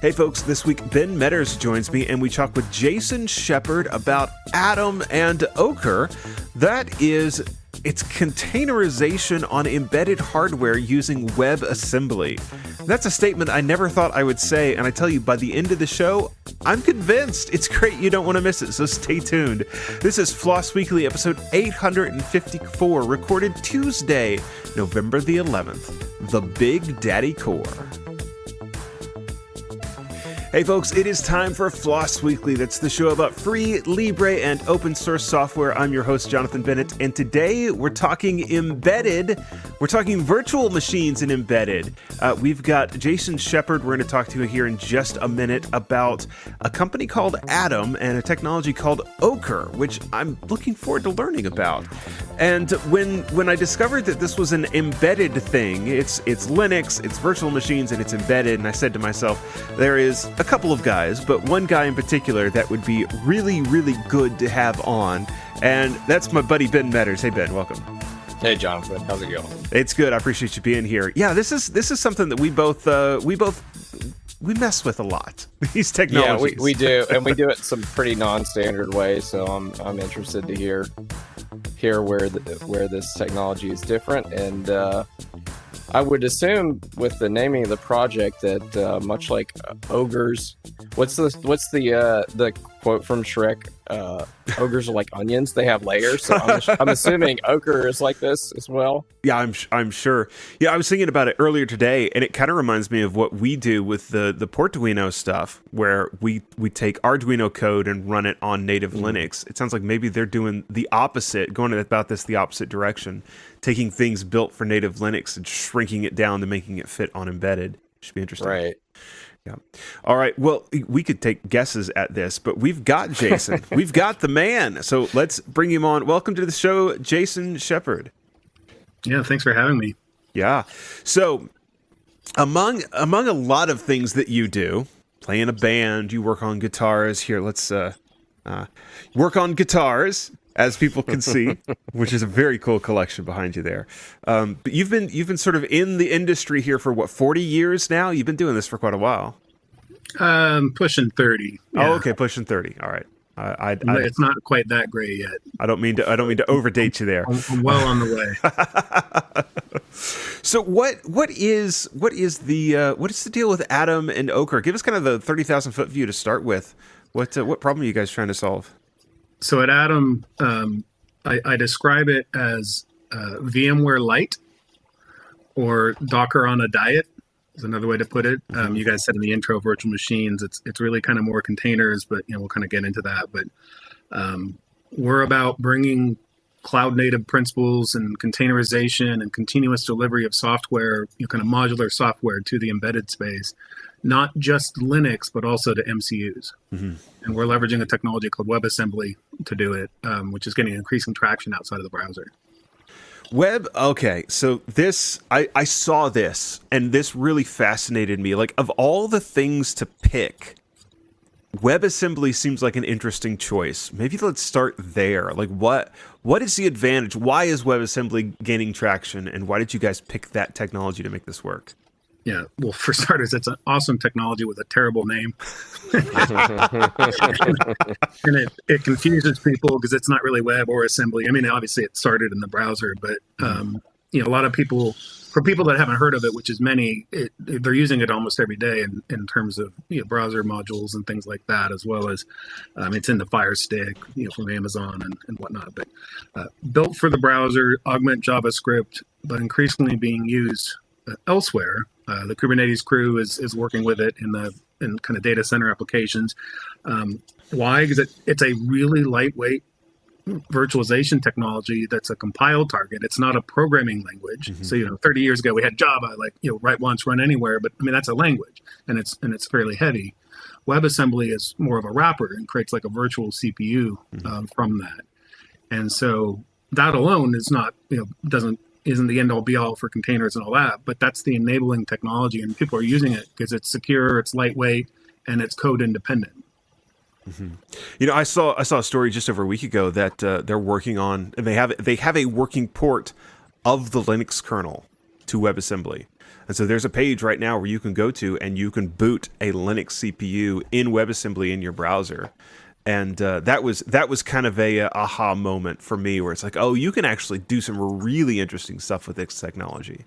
Hey folks, this week Ben Metters joins me and we talk with Jason Shepard about Atom and Ocre. It's containerization on embedded hardware using WebAssembly. That's a statement I never thought I would say, and I tell you, by the end of the show, I'm convinced. It's great, you don't want to miss it, so stay tuned. This is Floss Weekly, episode 854, recorded Tuesday, November the 11th, the Big Daddy Core. Hey folks, it is time for Floss Weekly. That's the show about free, Libre, and open source software. I'm your host, Jonathan Bennett, and today we're talking embedded. We're talking virtual machines in embedded. We've got Jason Shepard we're going to talk to here in just a minute about a company called Atom and a technology called Ocre, which I'm looking forward to learning about. And when I discovered that this was an embedded thing, it's Linux, it's virtual machines, and it's embedded, and I said to myself, there is a couple of guys, but one guy in particular that would be really, really good to have on, and that's my buddy Ben Metters. Hey Ben, welcome. Hey Jonathan, how's it going? It's good. I appreciate you being here. Yeah, this is something that we mess with a lot. These technologies. Yeah, we do, and we do it in some pretty non-standard ways. So I'm interested to hear where this technology is different, and I would assume with the naming of the project that much like ogres, what's the quote from Shrek? Ogres are like onions; they have layers. So I'm assuming Ocre is like this as well. Yeah, I'm sure. Yeah, I was thinking about it earlier today, and it kind of reminds me of what we do with the Portuino stuff, where we take Arduino code and run it on native Linux. It sounds like maybe they're doing the opposite, going about this the opposite direction, taking things built for native Linux and shrinking it down to making it fit on embedded. Should be interesting. Right. Yeah. All right. Well, we could take guesses at this, but we've got Jason. We've got the man. So let's bring him on. Welcome to the show, Jason Shepard. Yeah, thanks for having me. Yeah. So among a lot of things that you do, play in a band, you work on guitars. Here, let's work on guitars, as people can see, which is a very cool collection behind you there. But you've been sort of in the industry here for what, 40 years now? You've been doing this for quite a while. Pushing 30. Yeah. Oh, okay, pushing 30. All right. It's not quite that gray yet. I don't mean to overdate you there. I'm well on the way. So what is the deal with Atom and Ocre? Give us kind of the 30,000-foot view to start with. What problem are you guys trying to solve? So at Atom, I describe it as VMware Lite or Docker on a diet is another way to put it. You guys said in the intro, virtual machines. It's really kind of more containers, but we'll kind of get into that. But we're about bringing cloud native principles and containerization and continuous delivery of software, kind of modular software to the embedded space. Not just Linux, but also to MCUs. Mm-hmm. And we're leveraging a technology called WebAssembly to do it, which is getting increasing traction outside of the browser. Okay, so this, I saw this, and this really fascinated me. Like, of all the things to pick, WebAssembly seems like an interesting choice. Maybe let's start there. Like, what is the advantage? Why is WebAssembly gaining traction, and why did you guys pick that technology to make this work? Yeah, well, for starters, it's an awesome technology with a terrible name. and it confuses people because it's not really web or assembly. I mean, obviously it started in the browser, but a lot of people, for people that haven't heard of it, which is many, they're using it almost every day in terms of browser modules and things like that, as well as it's in the Fire Stick, from Amazon and whatnot. But built for the browser, augment JavaScript, but increasingly being used elsewhere. The Kubernetes crew is working with it in kind of data center applications. Why? Because it's a really lightweight virtualization technology that's a compile target. It's not a programming language. Mm-hmm. So 30 years ago we had Java, write once, run anywhere. But I mean that's a language, and it's fairly heavy. WebAssembly is more of a wrapper and creates like a virtual CPU from that. And so that alone is not isn't the end all be all for containers and all that, but that's the enabling technology, and people are using it because it's secure, it's lightweight, and it's code independent. Mm-hmm. I saw a story just over a week ago that they're working on, and they have a working port of the Linux kernel to WebAssembly. And so there's a page right now where you can go to and you can boot a Linux CPU in WebAssembly in your browser. And that was kind of a aha moment for me, where it's like, oh, you can actually do some really interesting stuff with this technology.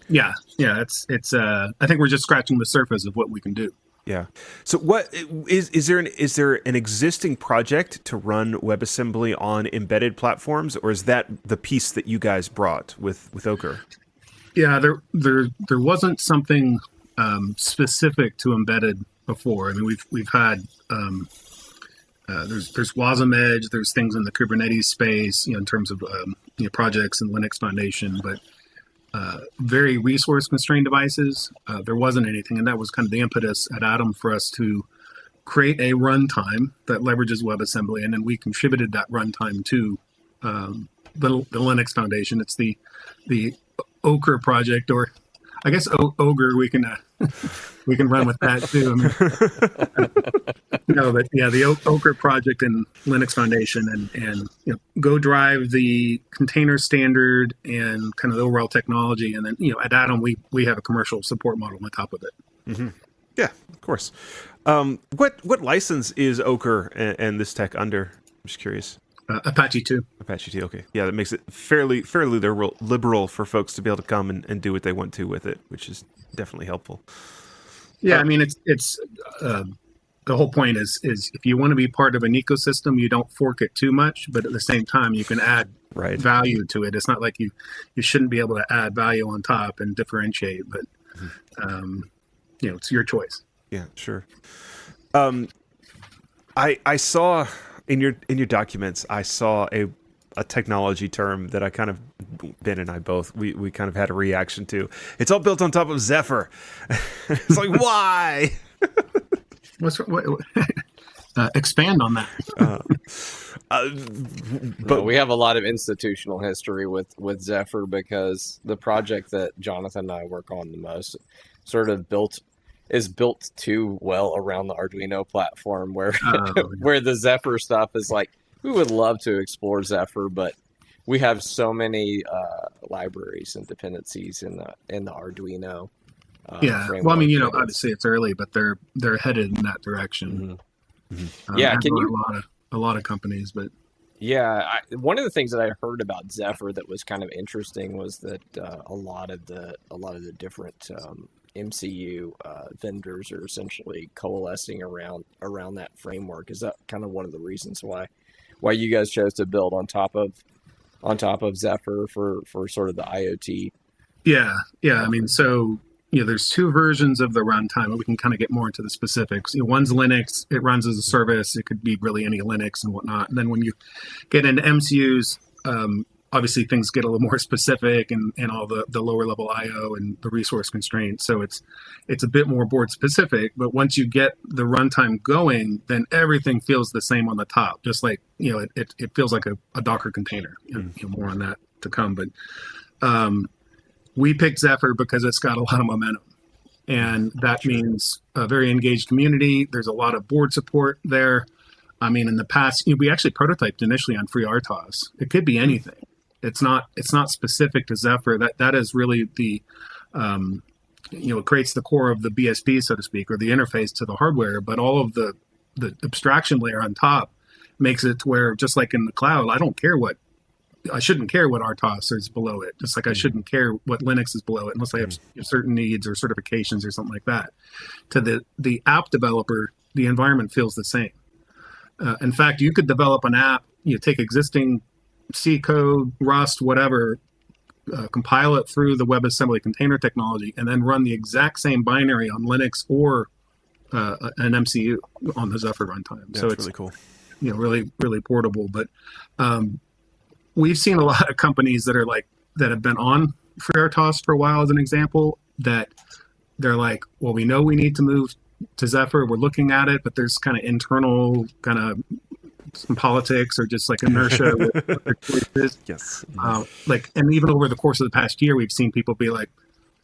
Yeah. It's. I think we're just scratching the surface of what we can do. Yeah. So what is there an existing project to run WebAssembly on embedded platforms, or is that the piece that you guys brought with Ocre? Yeah, there wasn't something specific to embedded before. I mean, we've had there's Wasm Edge, there's things in the Kubernetes space, in terms of projects and Linux Foundation, but very resource constrained devices. There wasn't anything, and that was kind of the impetus at Atom for us to create a runtime that leverages WebAssembly, and then we contributed that runtime to the Linux Foundation. It's the Ocre project, or I guess Ogre. We can run with that too. But yeah, the Ocre project and Linux Foundation, and go drive the container standard and kind of the overall technology, and then at Atom we have a commercial support model on top of it. Mm-hmm. Yeah, of course. What license is Ocre and this tech under? I'm just curious. Apache 2. Apache 2, okay. Yeah, that makes it fairly liberal for folks to be able to come and do what they want to with it, which is definitely helpful. Yeah, I mean, it's the whole point is if you want to be part of an ecosystem, you don't fork it too much, but at the same time, you can add value to it. It's not like you shouldn't be able to add value on top and differentiate, but it's your choice. Yeah, sure. I saw in your documents, I saw a technology term that I kind of, Ben and I both, we kind of had a reaction to. It's all built on top of Zephyr. It's like, why? Expand on that. But we have a lot of institutional history with Zephyr, because the project that Jonathan and I work on the most sort of is built too well around the Arduino platform, where where the Zephyr stuff is like, we would love to explore Zephyr, but we have so many libraries and dependencies in the Arduino. Well, I mean, obviously it's early, but they're headed in that direction. Mm-hmm. Yeah, a lot of companies, but one of the things that I heard about Zephyr that was kind of interesting was that a lot of the different MCU vendors are essentially coalescing around that framework. Is that kind of one of the reasons why you guys chose to build on top of Zephyr for sort of the IoT? Yeah. I mean, so there's two versions of the runtime, and we can kind of get more into the specifics. One's Linux; it runs as a service. It could be really any Linux and whatnot. And then when you get into MCUs, obviously things get a little more specific, and all the lower level IO and the resource constraints. So it's a bit more board specific. But once you get the runtime going, then everything feels the same on the top. Just like it feels like a Docker container. More on that to come, but. We picked Zephyr because it's got a lot of momentum, and that means a very engaged community. There's a lot of board support there. I mean, in the past, we actually prototyped initially on FreeRTOS. It could be anything. It's not specific to Zephyr. That is really the it creates the core of the BSP, so to speak, or the interface to the hardware. But all of the abstraction layer on top makes it to where, just like in the cloud, I shouldn't care what RTOS is below it, just like I shouldn't care what Linux is below it, unless I have certain needs or certifications or something like that. To the app developer, the environment feels the same. In fact, you could develop an app, take existing C code, Rust, whatever, compile it through the WebAssembly container technology, and then run the exact same binary on Linux or an MCU on the Zephyr runtime. Yeah, so it's really cool. Really, really portable. But we've seen a lot of companies that have been on FreeRTOS for a while, as an example, that they're like, well, we know we need to move to Zephyr. We're looking at it, but there's kind of internal some politics or just like inertia with their choices. Yes. And even over the course of the past year, we've seen people be like,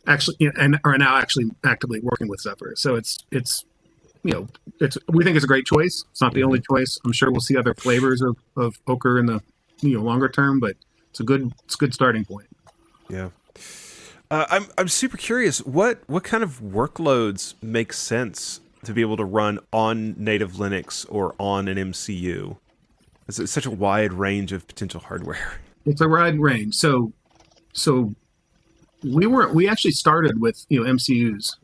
actually, and are now actually actively working with Zephyr. So we think it's a great choice. It's not the only choice. I'm sure we'll see other flavors of Ocre in the longer term, but it's a good starting point. Yeah. I'm super curious. What kind of workloads make sense to be able to run on native Linux or on an MCU? It's such a wide range of potential hardware. It's a wide range. So we actually started with MCUs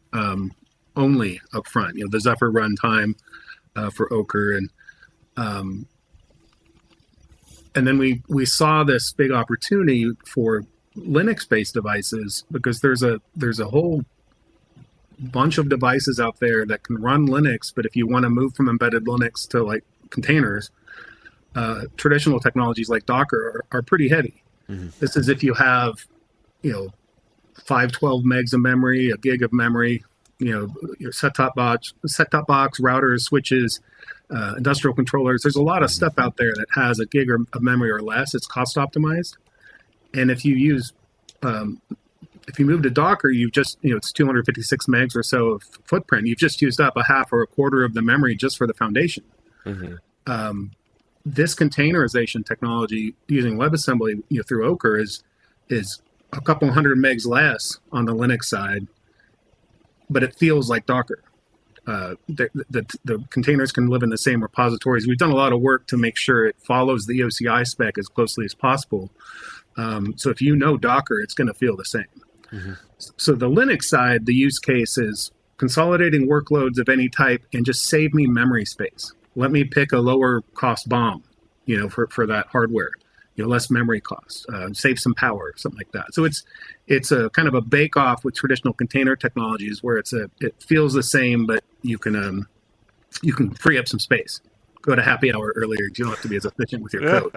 only up front. The Zephyr runtime for Ocre, and then we saw this big opportunity for Linux-based devices because there's a whole bunch of devices out there that can run Linux, but if you want to move from embedded Linux to like containers, traditional technologies like Docker are pretty heavy. Mm-hmm. This is if you have 512 megs of memory, a gig of memory, your set-top box, routers, switches, industrial controllers. There's a lot of stuff out there that has a gig of memory or less. It's cost optimized. And if you use, if you move to Docker, you've just, it's 256 megs or so of footprint. You've just used up a half or a quarter of the memory just for the foundation. Mm-hmm. This containerization technology using WebAssembly through Ocre is a couple hundred megs less on the Linux side, but it feels like Docker. The containers can live in the same repositories. We've done a lot of work to make sure it follows the OCI spec as closely as possible. So if you know Docker, it's going to feel the same. Mm-hmm. So the Linux side, the use case is consolidating workloads of any type and just save me memory space. Let me pick a lower cost BOM, for that hardware. Less memory costs, save some power, something like that. So it's a kind of a bake off with traditional container technologies where it feels the same, but you can free up some space. Go to happy hour earlier. You don't have to be as efficient with your code.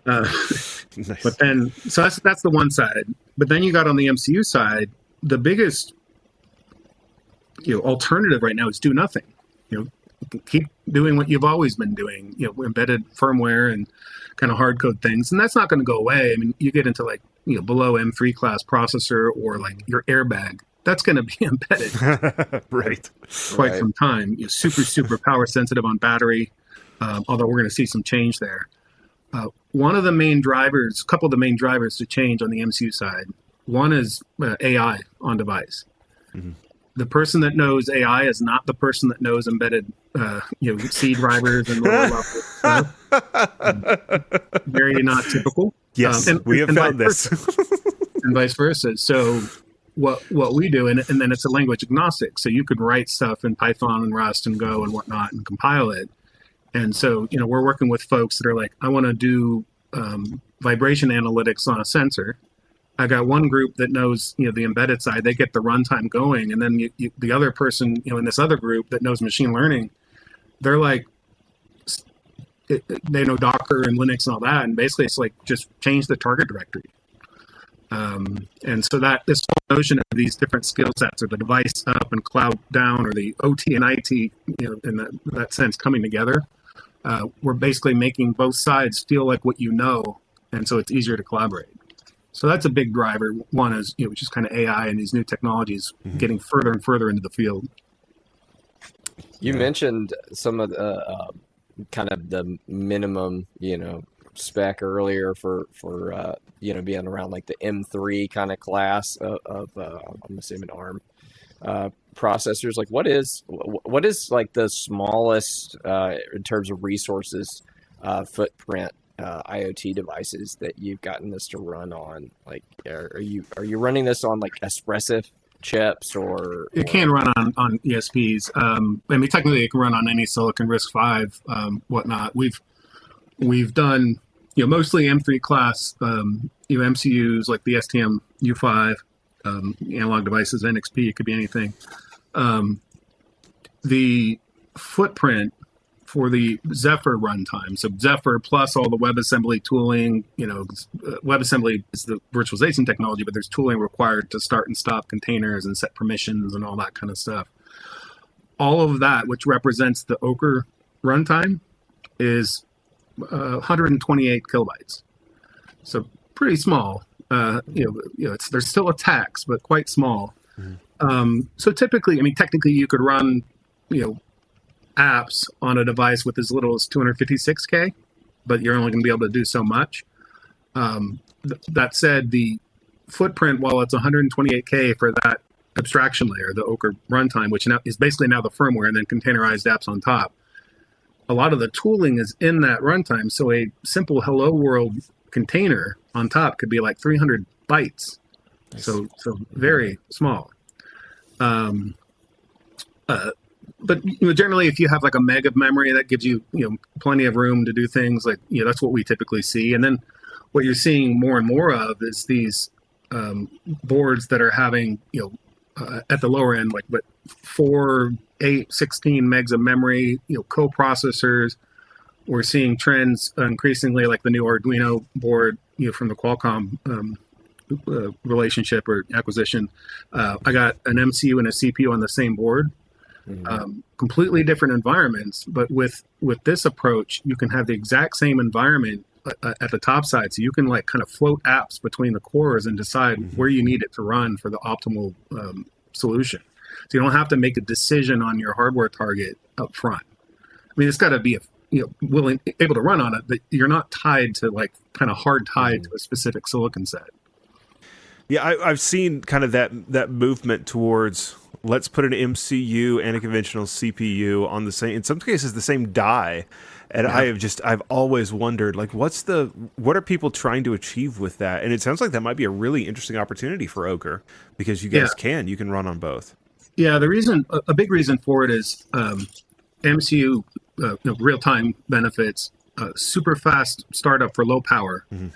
Nice. But then, so that's the one side. But then you got on the MCU side, the biggest alternative right now is do nothing. Keep doing what you've always been doing. Embedded firmware and kind of hard code things, and that's not going to go away. I mean, you get into like below M3 class processor or like your airbag, that's going to be embedded right quite some time. Super power sensitive on battery, although we're going to see some change there. One of the main drivers, a couple of the main drivers to change on the MCU side, one is AI on device. Mm-hmm. The person that knows AI is not the person that knows embedded, C drivers and lower level stuff. Very not typical. Yes, we have found this. And vice versa. So what we do, and then it's a language agnostic. So you could write stuff in Python and Rust and Go and whatnot and compile it. And so, we're working with folks that are like, I want to do vibration analytics on a sensor. I got one group that knows, the embedded side. They get the runtime going, and then the other person, in this other group that knows machine learning, they're like, they know Docker and Linux and all that, and basically it's like just change the target directory. And so that this whole notion of these different skill sets, or the device up and cloud down, or the OT and IT, in that sense coming together, we're basically making both sides feel like what and so it's easier to collaborate. So that's a big driver. One is, which is kind of AI and these new technologies getting further and further into the field. You mentioned some of the kind of the minimum, spec earlier for being around like the M3 kind of class of I'm assuming ARM processors. Like what is like the smallest in terms of resources footprint IoT devices that you've gotten this to run on? Like, are you running this on like Espressif chips or? It can run on ESPs. I mean, technically, it can run on any Silicon RISC-V, whatnot. We've done mostly M3 class MCUs like the STM U5 analog devices, NXP. It could be anything. The footprint for the Zephyr runtime. So Zephyr plus all the WebAssembly tooling, WebAssembly is the virtualization technology, but there's tooling required to start and stop containers and set permissions and all that kind of stuff. All of that, which represents the Ocre runtime, is 128 kilobytes. So pretty small. There's still a tax, but quite small. Mm-hmm. So typically, technically you could run, apps on a device with as little as 256K, but you're only going to be able to do so much. That said, the footprint, while it's 128K for that abstraction layer, the Ocre runtime, which now is basically now the firmware and then containerized apps on top. A lot of the tooling is in that runtime. So a simple hello world container on top could be like 300 bytes. Nice. So very small. But generally, if you have like a meg of memory, that gives you plenty of room to do things like that's what we typically see. And then what you're seeing more and more of is these boards that are having at the lower end, like 4, 8, 16 megs of memory, co-processors. We're seeing trends increasingly like the new Arduino board, from the Qualcomm relationship or acquisition. I got an MCU and a CPU on the same board. Mm-hmm. Completely different environments, but with this approach, you can have the exact same environment at the top side, so you can like kind of float apps between the cores and decide mm-hmm. where you need it to run for the optimal solution. So you don't have to make a decision on your hardware target up front. I mean, it's got to be able to run on it, but you're not tied to like kind of hard tied mm-hmm. to a specific silicon set. Yeah, I've seen kind of that movement towards let's put an MCU and a conventional CPU on the same, in some cases, the same die. And yeah. I've always wondered, like, what are people trying to achieve with that? And it sounds like that might be a really interesting opportunity for Ocre because you guys you can run on both. Yeah, a big reason for it is MCU real-time benefits, super fast startup for low power. Mm-hmm.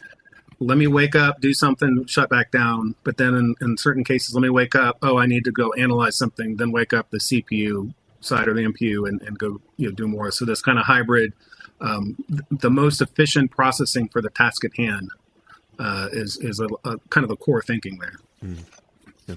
Let me wake up, do something, shut back down. But then in certain cases, let me wake up. Oh, I need to go analyze something. Then wake up the CPU side or the MPU and go do more. So this kind of hybrid, the most efficient processing for the task at hand is a kind of the core thinking there. Mm. Yeah.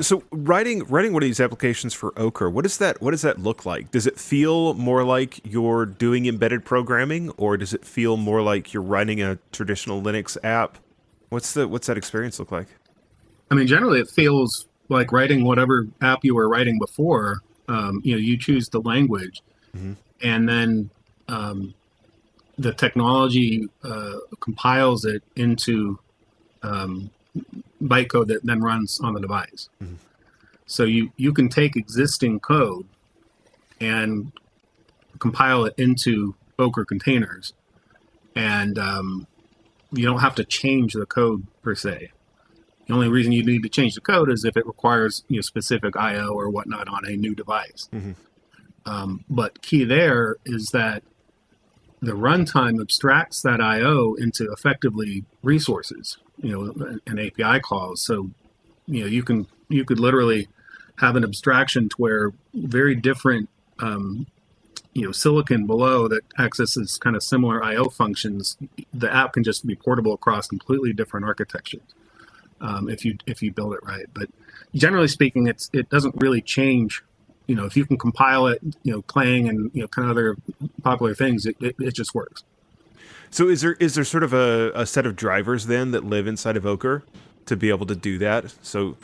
So writing one of these applications for Ocre, what does that look like? Does it feel more like you're doing embedded programming, or does it feel more like you're writing a traditional Linux app? What's that experience look like? I mean, generally it feels like writing whatever app you were writing before. You choose the language, mm-hmm. and then the technology compiles it into bytecode that then runs on the device. Mm-hmm. So you can take existing code and compile it into Ocre containers, and you don't have to change the code per se. The only reason you need to change the code is if it requires specific I/O or whatnot on a new device. Mm-hmm. But key there is that the runtime abstracts that I/O into effectively resources, and API calls. So, you could literally have an abstraction to where very different, silicon below that accesses kind of similar I/O functions. The app can just be portable across completely different architectures if you build it right. But generally speaking, it doesn't really change. If you can compile it, Clang and kind of other popular things, it just works. So is there sort of a set of drivers then that live inside of Ocre to be able to do that? So,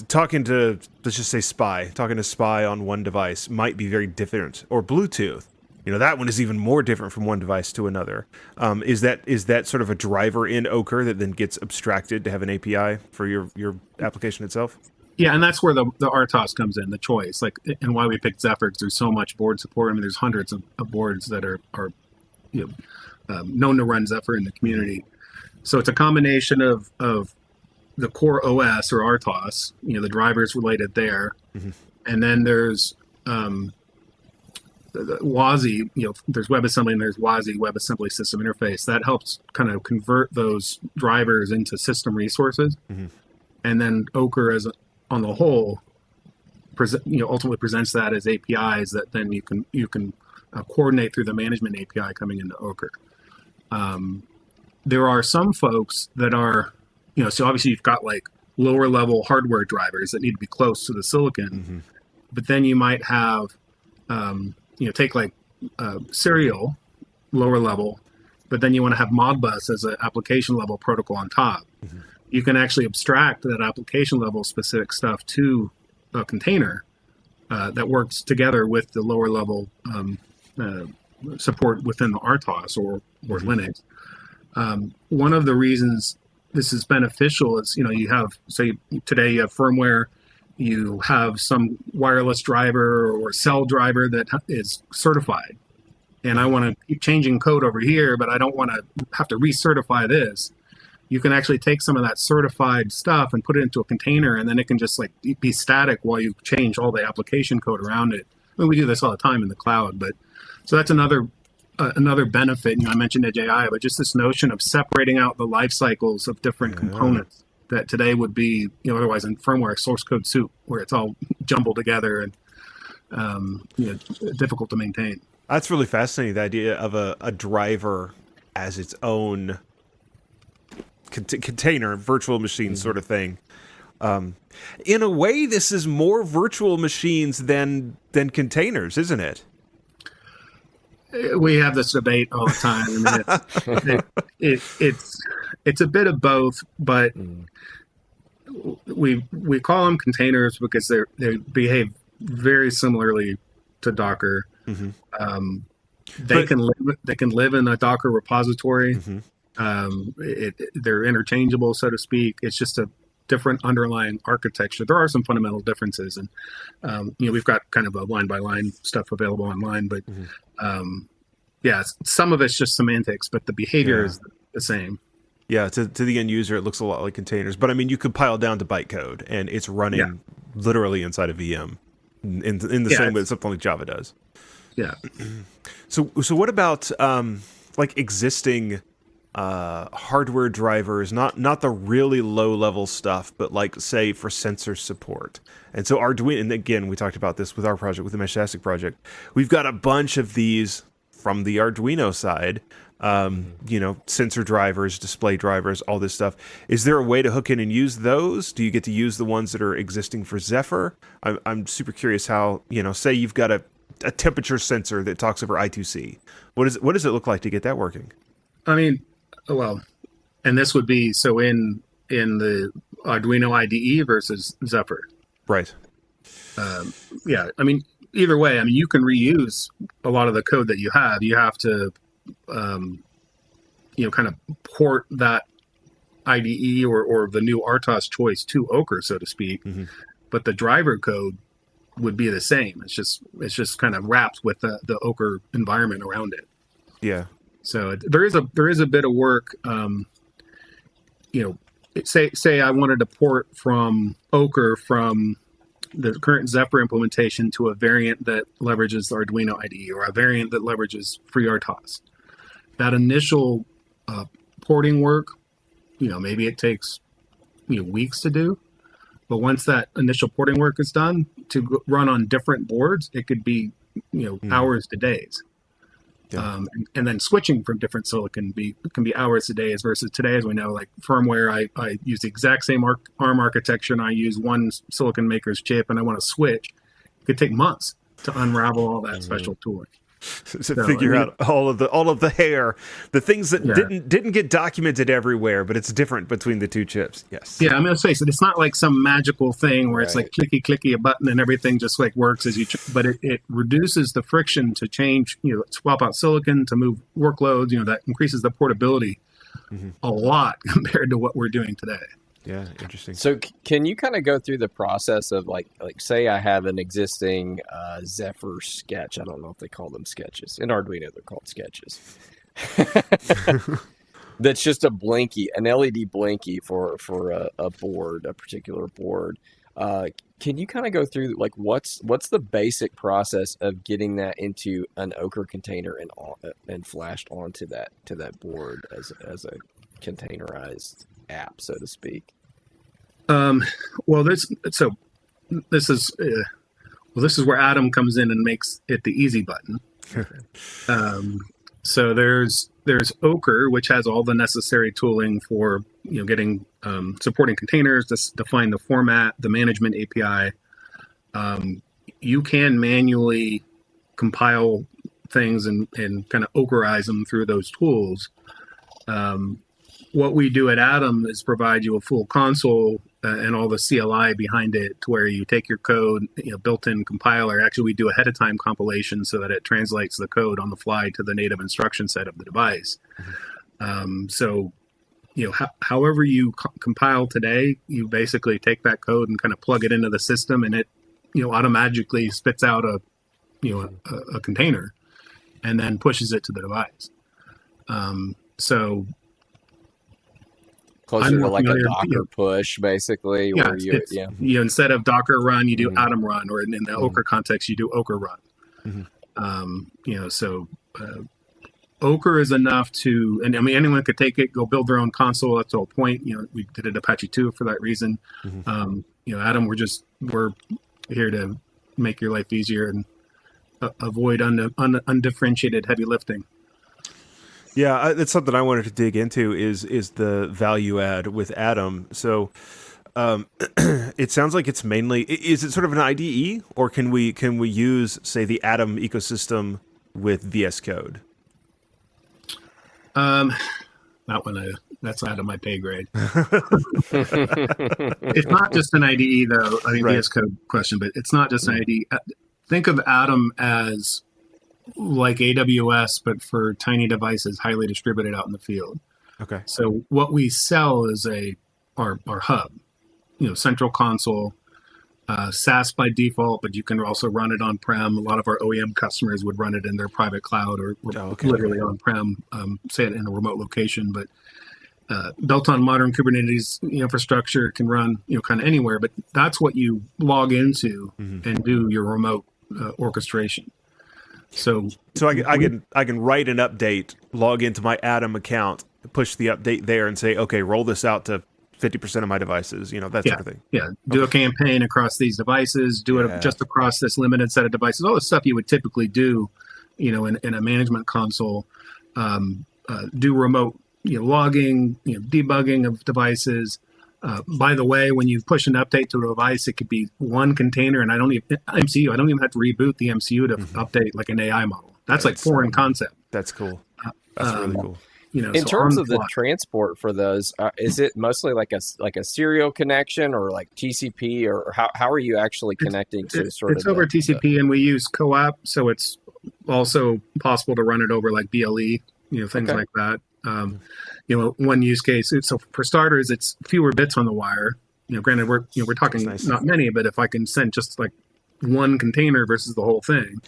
talking to, let's just say talking to Spy on one device might be very different, or Bluetooth. That one is even more different from one device to another. Is that sort of a driver in Ocre that then gets abstracted to have an API for your application itself? Yeah, and that's where the RTOS comes in, the choice, and why we picked Zephyr, because there's so much board support. I mean, there's hundreds of boards that are known to run Zephyr in the community. So it's a combination of the core OS or RTOS, the drivers related there, mm-hmm. and then there's the WASI, there's WebAssembly and there's WASI, WebAssembly System Interface. That helps kind of convert those drivers into system resources, mm-hmm. and then Ocre on the whole, ultimately presents that as APIs that then you can coordinate through the management API coming into Ocre. There are some folks that are, so obviously you've got like lower level hardware drivers that need to be close to the silicon, mm-hmm. but then you might have, take like serial lower level, but then you want to have Modbus as an application level protocol on top. Mm-hmm. You can actually abstract that application level specific stuff to a container that works together with the lower level support within the RTOS or mm-hmm. Linux. One of the reasons this is beneficial is, you have, say today you have firmware, you have some wireless driver or cell driver that is certified. And I want to keep changing code over here, but I don't want to have to recertify this. You can actually take some of that certified stuff and put it into a container, and then it can just like be static while you change all the application code around it. I mean, we do this all the time in the cloud, but so that's another benefit. I mentioned Edge AI, but just this notion of separating out the life cycles of different components that today would be, otherwise in firmware source code soup, where it's all jumbled together and difficult to maintain. That's really fascinating, the idea of a driver as its own container, virtual machine sort of thing. In a way, this is more virtual machines than containers, isn't it? We have this debate all the time. I mean, it's a bit of both, but we call them containers because they behave very similarly to Docker. Mm-hmm. They can live in a Docker repository. Mm-hmm. They're interchangeable, so to speak. It's just a different underlying architecture. There are some fundamental differences, and we've got kind of a line by line stuff available online, but some of it's just semantics, but the behavior is the same. Yeah, to the end user, it looks a lot like containers, but I mean, you compile down to bytecode, and it's running literally inside a VM in the same way that something like Java does. Yeah. So what about like existing hardware drivers, not the really low level stuff, but like say for sensor support. And so Arduino, and again, we talked about this with our project, with the Meshtastic project. We've got a bunch of these from the Arduino side, sensor drivers, display drivers, all this stuff. Is there a way to hook in and use those? Do you get to use the ones that are existing for Zephyr? I'm super curious how, say you've got a temperature sensor that talks over I2C. What does it look like to get that working? I mean, well, and this would be so in the Arduino IDE versus Zephyr. Right. I mean, either way, I mean, you can reuse a lot of the code that you have. You have to, kind of port that IDE or the new RTOS choice to Ocre, so to speak. Mm-hmm. But the driver code would be the same. It's just kind of wrapped with the Ocre environment around it. Yeah. So there is a bit of work. Say I wanted to port from Ocre from the current Zephyr implementation to a variant that leverages the Arduino IDE or a variant that leverages FreeRTOS. That initial porting work, maybe it takes weeks to do. But once that initial porting work is done, to run on different boards, it could be hours to days. Yeah. And then switching from different silicon can be hours to days versus today, as we know, like firmware, I use the exact same ARM architecture and I use one silicon maker's chip and I want to switch. It could take months to unravel all that special tooling. To figure out all of the hair, the things that didn't get documented everywhere, but it's different between the two chips. Yes. Yeah, I'm gonna say so. It's not like some magical thing where it's like clicky a button and everything just like works as you. But it reduces the friction to change. Swap out silicon to move workloads. That increases the portability a lot compared to what we're doing today. Yeah, interesting. So can you kind of go through the process of like say I have an existing Zephyr sketch. I don't know if they call them sketches. In Arduino, they're called sketches. That's just an LED blinky for a board, a particular board. Can you kind of go through like what's the basic process of getting that into an Ocre container and flashed onto that board as a containerized app, so to speak? This is where Adam comes in and makes it the easy button. So there's Ocre, which has all the necessary tooling for getting supporting containers, define the format, the management API. You can manually compile things and kind of Ocreize them through those tools. What we do at Atom is provide you a full console and all the CLI behind it to where you take your code, built-in compiler. Actually, we do ahead of time compilation so that it translates the code on the fly to the native instruction set of the device. So however you compile today, you basically take that code and kind of plug it into the system, and it automatically spits out a container and then pushes it to the device. So closer to like a Docker push, basically. Yeah, where instead of Docker run, you do Atom run, or in the Ocre context, you do Ocre run. So Ocre is enough to, and I mean, anyone could take it, go build their own console. That's the whole point. We did it Apache 2 for that reason. Atom, we're here to make your life easier and avoid undifferentiated heavy lifting. Yeah, that's something I wanted to dig into is the value add with Atom. So it sounds like it's mainly, is it sort of an IDE, or can we use, say, the Atom ecosystem with VS Code? That's out of my pay grade. It's not just an IDE, though. I think VS Code question, but it's not just an IDE. Think of Atom as like AWS, but for tiny devices, highly distributed out in the field. Okay. So what we sell is our hub, central console, SaaS by default, but you can also run it on-prem. A lot of our OEM customers would run it in their private cloud or literally on-prem, say it in a remote location. But built on modern Kubernetes infrastructure, can run kind of anywhere. But that's what you log into and do your remote orchestration. So I can write an update, log into my Atom account, push the update there, and say, okay, roll this out to 50% of my devices, that sort of thing. Yeah. Do a campaign across these devices, do it just across this limited set of devices, all the stuff you would typically do, in a management console, do remote, logging, debugging of devices. By the way, when you push an update to a device, it could be one container, and I don't even have to reboot the MCU to update like an AI model. That's like foreign concept. That's cool. That's really cool. In terms of the transport for those, is it mostly like a serial connection, or like TCP, or how are you actually connecting to sort of? It's over TCP, and we use CoAP, so it's also possible to run it over like BLE, things like that. One use case. So for starters, it's fewer bits on the wire. Granted, we're talking not many, but if I can send just like one container versus the whole thing,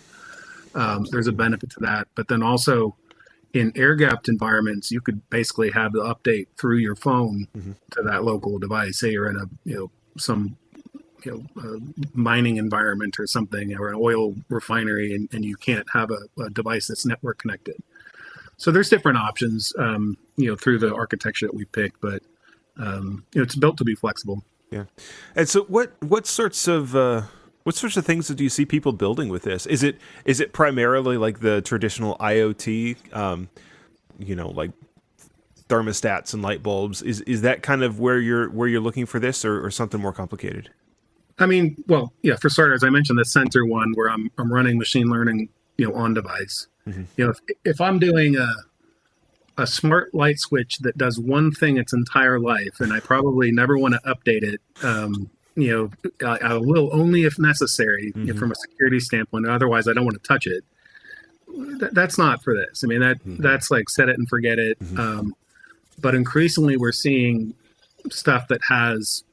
there's a benefit to that. But then also, in air-gapped environments, you could basically have the update through your phone to that local device. Say you're in a mining environment or something, or an oil refinery, and you can't have a device that's network connected. So there's different options, through the architecture that we picked, but it's built to be flexible. Yeah. And so what sorts of things do you see people building with this? Is it primarily like the traditional IoT, like thermostats and light bulbs? Is that kind of where you're looking for this, or something more complicated? I mean, well, yeah. For starters, I mentioned the sensor one where I'm running machine learning, on device. If I'm doing a smart light switch that does one thing its entire life, and I probably never want to update it. I will only if necessary, from a security standpoint. Otherwise, I don't want to touch it. That's not for this. I mean, that's like set it and forget it. But increasingly, we're seeing stuff that has,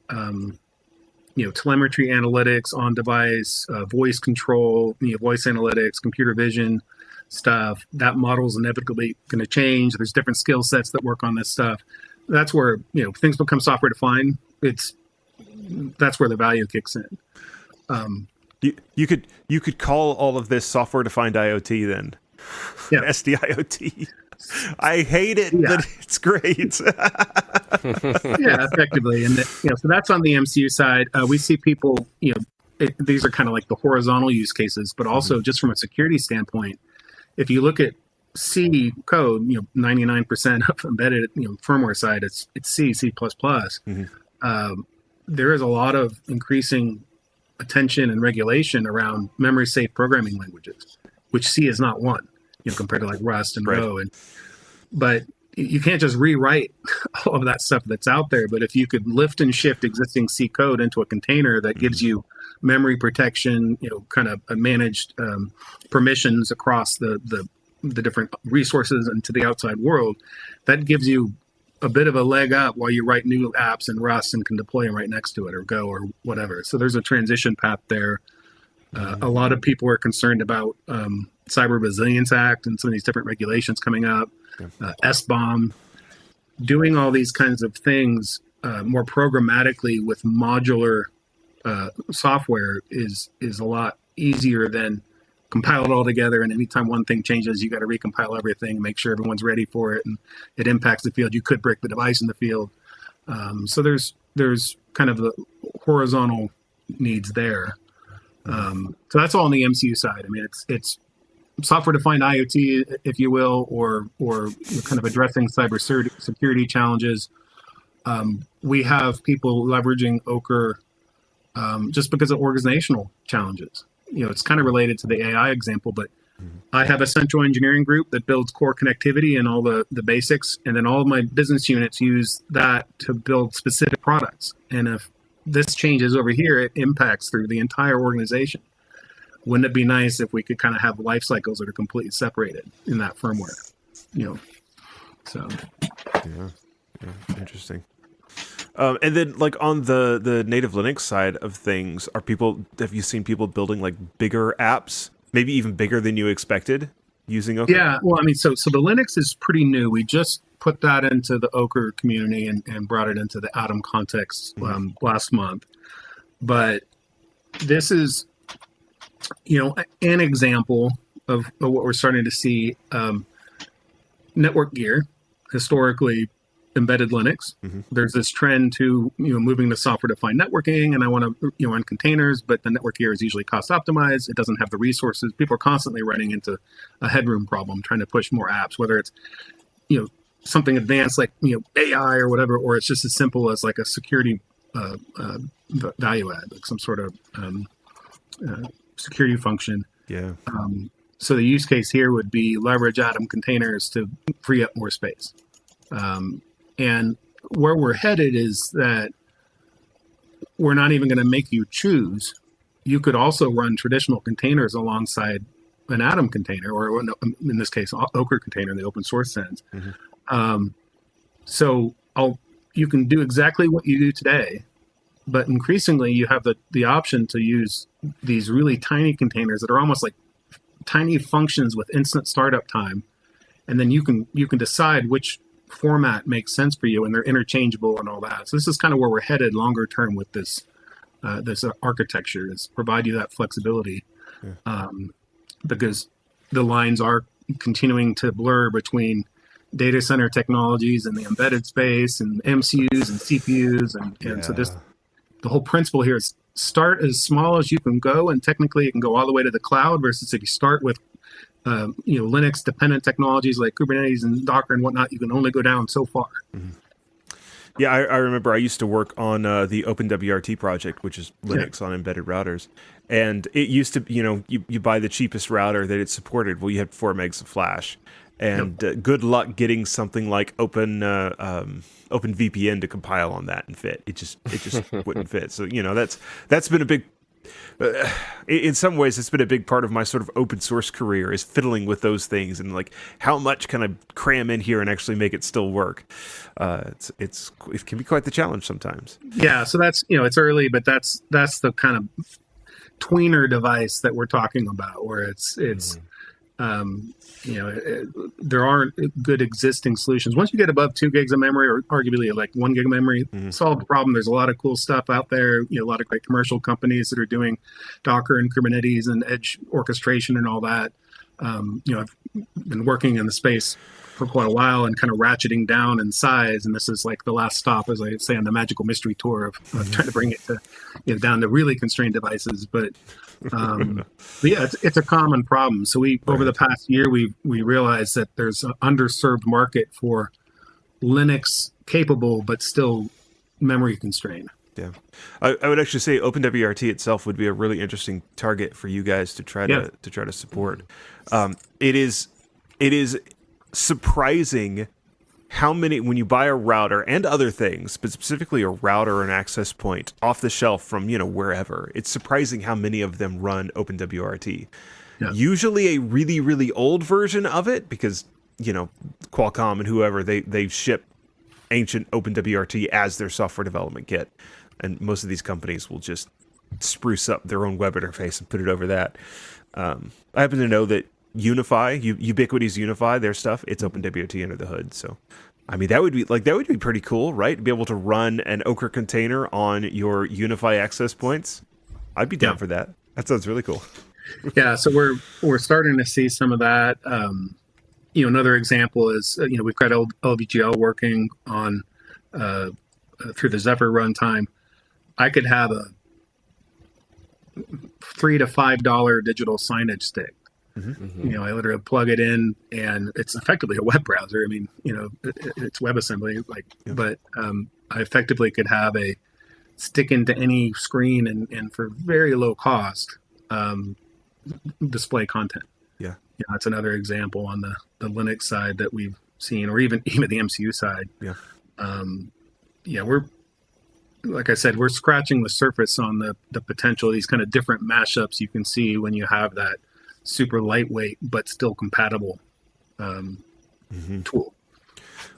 telemetry analytics on device, voice control, voice analytics, computer vision stuff. That model is inevitably going to change. There's different skill sets that work on this stuff. That's where things become software defined. That's where the value kicks in. You could call all of this software defined IoT then. Yeah. SDIoT. I hate it, but it's great. Yeah, effectively. And so that's on the MCU side. We see people, these are kind of like the horizontal use cases, but also just from a security standpoint, if you look at C code, 99% of embedded, firmware side, it's C, C++. There is a lot of increasing attention and regulation around memory safe programming languages, which C is not one, compared to like Rust and Go. But you can't just rewrite all of that stuff that's out there. But if you could lift and shift existing C code into a container that gives you memory protection, kind of managed permissions across the different resources and to the outside world, that gives you a bit of a leg up while you write new apps in Rust and can deploy them right next to it or Go or whatever. So there's a transition path there. A lot of people are concerned about Cyber Resilience Act and some of these different regulations coming up, SBOM. Doing all these kinds of things more programmatically with modular software is a lot easier than compile it all together, and anytime one thing changes, you got to recompile everything, make sure everyone's ready for it, and it impacts the field. You could break the device in the field. So there's kind of the horizontal needs there. So that's all on the MCU side. I mean, it's software-defined IoT, if you will, or kind of addressing cybersecurity challenges. We have people leveraging Ocre just because of organizational challenges. You know, it's kind of related to the AI example, but I have a central engineering group that builds core connectivity and all the basics, and then all of my business units use that to build specific products. And if this changes over here, it impacts through the entire organization. Wouldn't it be nice if we could kind of have life cycles that are completely separated in that firmware? You know, so yeah, interesting. And then, like on the native Linux side of things, have you seen people building like bigger apps, maybe even bigger than you expected, using Ocre? Yeah, well, I mean, so the Linux is pretty new. We just put that into the Ocre community and brought it into the Atom context last month. But this is, you know, an example of what we're starting to see. Network gear, historically embedded Linux. There's this trend to, you know, moving to software-defined networking, and I want to, you know, run containers, but the network gear is usually cost optimized. It doesn't have the resources. People are constantly running into a headroom problem, trying to push more apps, whether it's, you know, something advanced like, you know, AI or whatever, or it's just as simple as like a security value add, like some sort of security function. Yeah. So the use case here would be leverage Atom containers to free up more space. And where we're headed is that we're not even going to make you choose. You could also run traditional containers alongside an Atom container, or in this case, Ocre container in the open source sense. So you can do exactly what you do today, but increasingly you have the option to use these really tiny containers that are almost like tiny functions with instant startup time, and then you can decide which format makes sense for you, and they're interchangeable and all that. So this is kind of where we're headed longer term with this architecture, is provide you that flexibility, because the lines are continuing to blur between data center technologies and the embedded space and MCUs and CPUs, and so the whole principle here is start as small as you can go, and technically it can go all the way to the cloud, versus if you start with Linux dependent technologies like Kubernetes and Docker and whatnot, you can only go down so far. Yeah, I remember I used to work on the OpenWRT project, which is Linux on embedded routers. And it used to, you buy the cheapest router that it supported. Well, you had 4 megs of flash. And good luck getting something like OpenVPN to compile on that and fit. It just wouldn't fit. So, that's been a big... in some ways, it's been a big part of my sort of open source career, is fiddling with those things and like how much can I cram in here and actually make it still work. It can be quite the challenge sometimes. Yeah, so that's it's early, but that's the kind of tweener device that we're talking about, where it's there aren't good existing solutions. Once you get above 2 gigs of memory, or arguably like 1 gig of memory, solve the problem. There's a lot of cool stuff out there. A lot of great commercial companies that are doing Docker and Kubernetes and edge orchestration and all that. I've been working in the space for quite a while and kind of ratcheting down in size. And this is like the last stop, as I say, on the magical mystery tour of trying to bring it to down to really constrained devices. But yeah, it's a common problem. So over the past year, we realized that there's an underserved market for Linux capable, but still memory constrained. Yeah, I would actually say OpenWRT itself would be a really interesting target for you guys to try to support. It is surprising how many, when you buy a router and other things, but specifically a router and access point off the shelf from wherever, it's surprising how many of them run OpenWRT. Yeah. Usually a really, really old version of it, because Qualcomm and whoever, they ship ancient OpenWRT as their software development kit. And most of these companies will just spruce up their own web interface and put it over that. I happen to know that Unify, Ubiquiti's Unify, their stuff, it's OpenWRT under the hood. So, I mean, that would be pretty cool, right? To be able to run an Ocre container on your Unify access points. I'd be down for that. That sounds really cool. Yeah, so we're starting to see some of that. Another example is we've got LVGL working on through the Zephyr runtime. I could have a $3 to $5 digital signage stick. Mm-hmm. I literally plug it in, and it's effectively a web browser. I mean, it's WebAssembly, but I effectively could have a stick into any screen and for very low cost display content. Yeah, that's another example on the Linux side that we've seen, or even the MCU side. We're, like I said, we're scratching the surface on the potential of these kind of different mashups you can see when you have that super lightweight but still compatible tool.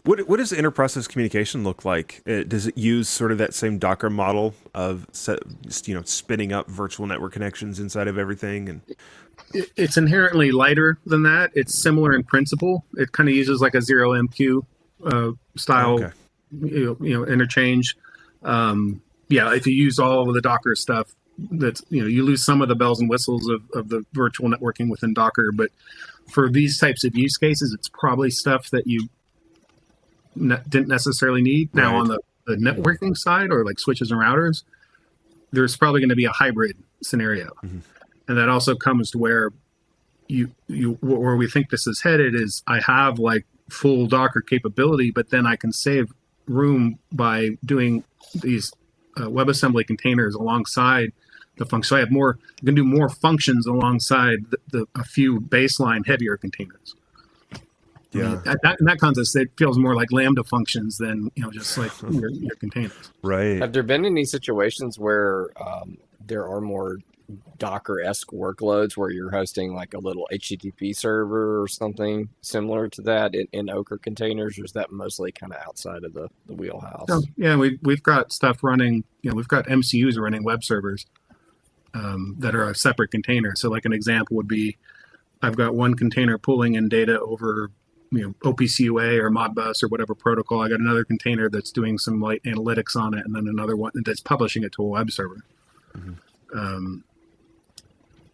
What does interprocess communication look like? Does it use sort of that same Docker model of spinning up virtual network connections inside of everything? And it's inherently lighter than that. It's similar in principle. It kind of uses like a 0MQ style interchange. If you use all of the Docker stuff, that's you lose some of the bells and whistles of the virtual networking within Docker. But for these types of use cases, it's probably stuff that you didn't necessarily need. Right. Now on the networking side, or like switches and routers, there's probably going to be a hybrid scenario. Mm-hmm. And that also comes to where where we think this is headed is I have like full Docker capability, but then I can save room by doing these WebAssembly containers alongside the function. So I can do more functions alongside a few baseline heavier containers. Yeah. In that context, it feels more like Lambda functions than just like your containers. Right. Have there been any situations where there are more Docker-esque workloads where you're hosting like a little HTTP server or something similar to that in Ocre containers, or is that mostly kind of outside of the wheelhouse? Yeah, we've got stuff running. We've got MCUs running web servers that are a separate container. So like an example would be, I've got one container pulling in data over OPC-UA or Modbus or whatever protocol. I got another container that's doing some light analytics on it, and then another one that's publishing it to a web server. Mm-hmm.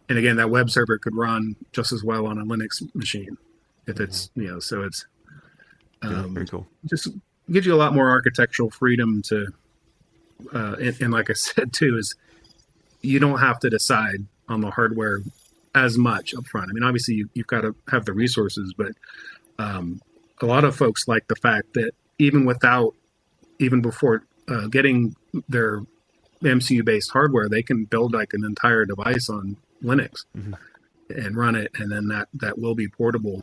And again, that web server could run just as well on a Linux machine if it's, so it's very cool. Just gives you a lot more architectural freedom to, and like I said too, is you don't have to decide on the hardware as much up front. I mean, obviously you've got to have the resources, but a lot of folks like the fact that even before getting their MCU-based hardware, they can build like an entire device on Linux and run it, and then that will be portable.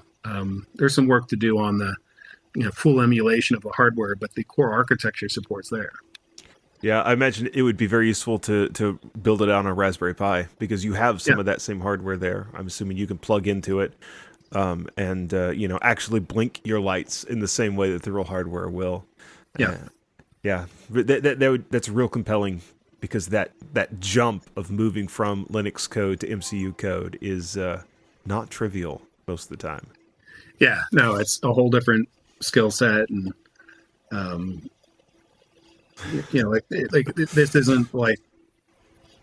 There's some work to do on the full emulation of the hardware, but the core architecture support's there. Yeah, I imagine it would be very useful to build it on a Raspberry Pi, because you have some of that same hardware there. I'm assuming you can plug into it and actually blink your lights in the same way that the real hardware will. That's real compelling, because that jump of moving from Linux code to MCU code is not trivial most of the time. Yeah, no, it's a whole different skill set, and this isn't like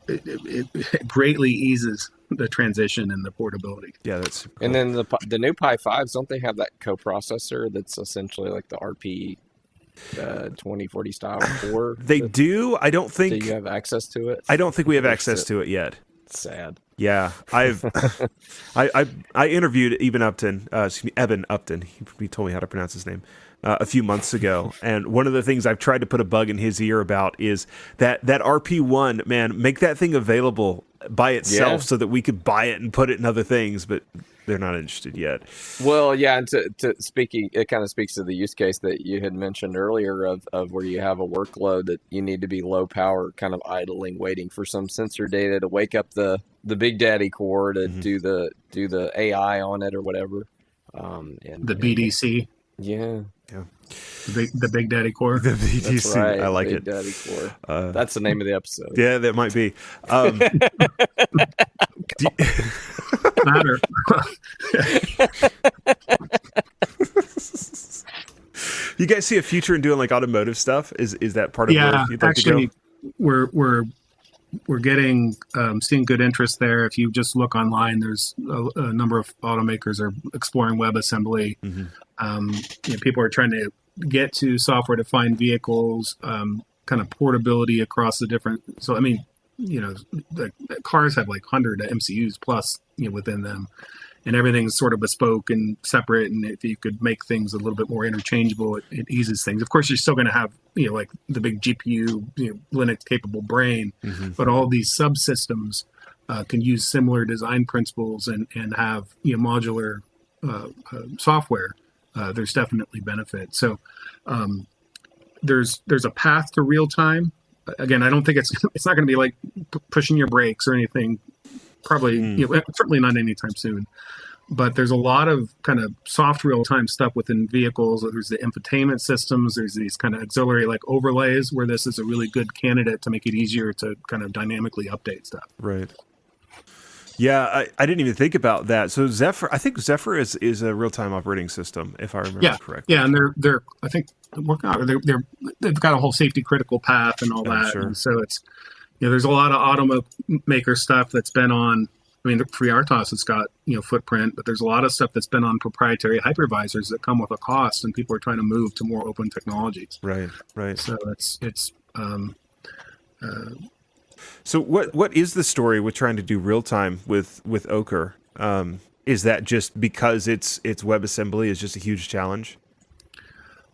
it greatly eases the transition and the portability. Yeah, that's cool. And then the new Pi 5s, don't they have that coprocessor that's essentially like the RP 2040 style core? They do. I don't think. Do you have access to it? I don't think we have access to it yet. Sad. Yeah, I've I interviewed Evan Upton. He told me how to pronounce his name a few months ago, and one of the things I've tried to put a bug in his ear about is that RP1, man, make that thing available by itself so that we could buy it and put it in other things, but they're not interested yet. Well, yeah, and it kind of speaks to the use case that you had mentioned earlier of where you have a workload that you need to be low power, kind of idling, waiting for some sensor data to wake up the Big Daddy core to do the AI on it or whatever. And the BDC. Yeah. Yeah. The Big Daddy Core. The BDC. That's right. I like Big it. Daddy Core. That's the name of the episode. Yeah, that might be. Matter. You guys see a future in doing like automotive stuff? Is that part of where you'd like actually, to go? we're getting seeing good interest there. If you just look online, there's a number of automakers are exploring WebAssembly. People are trying to get to software-defined vehicles, kind of portability across the different. So I mean, the cars have like 100 MCUs plus within them, and everything's sort of bespoke and separate. And if you could make things a little bit more interchangeable, it eases things. Of course, you're still going to have like the big GPU, Linux capable brain, but all these subsystems can use similar design principles and have modular software. There's definitely benefit. So there's a path to real time. Again, I don't think it's not going to be like pushing your brakes or anything. Probably, certainly not anytime soon. But there's a lot of kind of soft real-time stuff within vehicles. There's the infotainment systems. There's these kind of auxiliary like overlays where this is a really good candidate to make it easier to kind of dynamically update stuff. Right. Yeah, I didn't even think about that. So Zephyr, I think Zephyr is a real-time operating system, if I remember correctly. Yeah, and they're I think working out. They've got a whole safety critical path and all that. Sure. And so it's there's a lot of automaker stuff that's been on. I mean, FreeRTOS has got footprint, but there's a lot of stuff that's been on proprietary hypervisors that come with a cost, and people are trying to move to more open technologies. Right. So it's. So what is the story with trying to do real time with Ocre? Is that just because it's WebAssembly is just a huge challenge?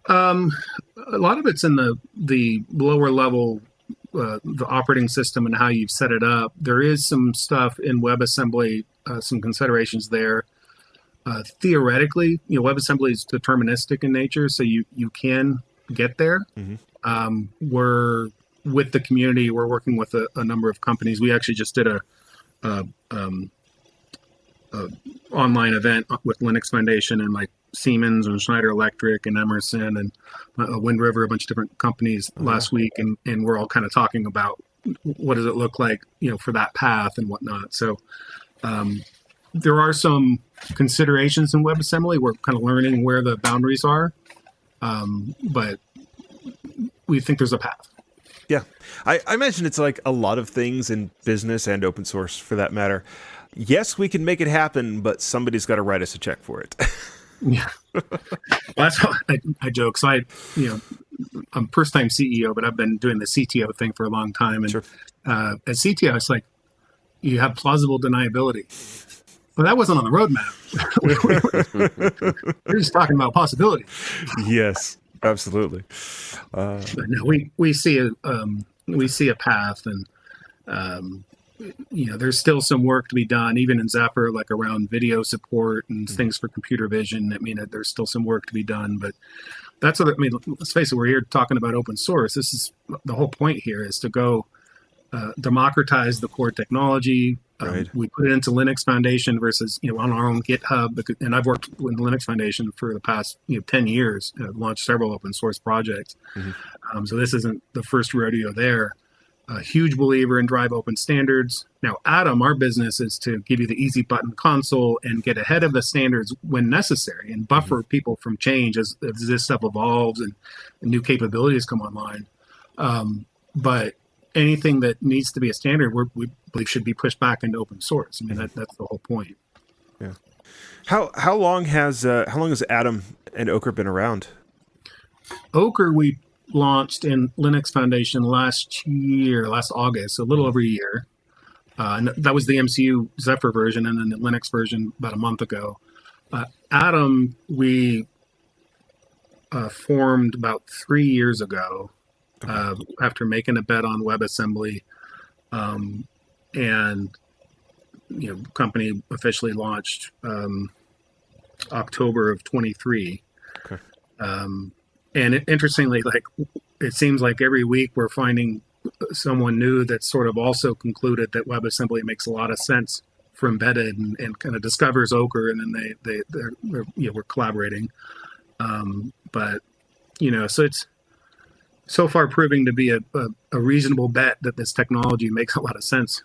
A lot of it's in the lower level. The operating system and how you've set it up. There is some stuff in WebAssembly, some considerations there. Theoretically, WebAssembly is deterministic in nature, so you can get there. We're with the community. We're working with a number of companies. We actually just did a online event with Linux Foundation and like Siemens and Schneider Electric and Emerson and Wind River, a bunch of different companies last week, and we're all kind of talking about what does it look like, for that path and whatnot. So there are some considerations in WebAssembly. We're kind of learning where the boundaries are, but we think there's a path. Yeah, I imagine it's like a lot of things in business and open source for that matter. Yes, we can make it happen, but somebody's got to write us a check for it. Yeah, well, that's how I joke. So I'm first-time CEO, but I've been doing the CTO thing for a long time. And as CTO, it's like you have plausible deniability. Well, that wasn't on the roadmap. We're just talking about possibility. Yes, absolutely. But no, we see a path, and there's still some work to be done, even in Zephyr, like around video support and things for computer vision. I mean, there's still some work to be done, but that's what, let's face it, we're here talking about open source. This is the whole point here, is to go democratize the core technology. Right. We put it into Linux Foundation versus, on our own GitHub. And I've worked with the Linux Foundation for the past 10 years. I've launched several open source projects. So this isn't the first rodeo there. A huge believer in drive open standards. Now, Atom, our business is to give you the easy button console and get ahead of the standards when necessary and buffer people from change as this stuff evolves and new capabilities come online. But anything that needs to be a standard, we believe should be pushed back into open source. I mean, that's the whole point. Yeah. How long has Atom and Ocre been around? Ocre, we launched in Linux Foundation last August, so a little over a year. And that was the MCU Zephyr version, and then the Linux version about a month ago. Atom, we formed about 3 years ago after making a bet on WebAssembly. And, company officially launched October of 23. Okay. And interestingly, it seems like every week we're finding someone new that's sort of also concluded that WebAssembly makes a lot of sense for embedded and kind of discovers Ocre, and then we're collaborating. But so it's so far proving to be a reasonable bet that this technology makes a lot of sense,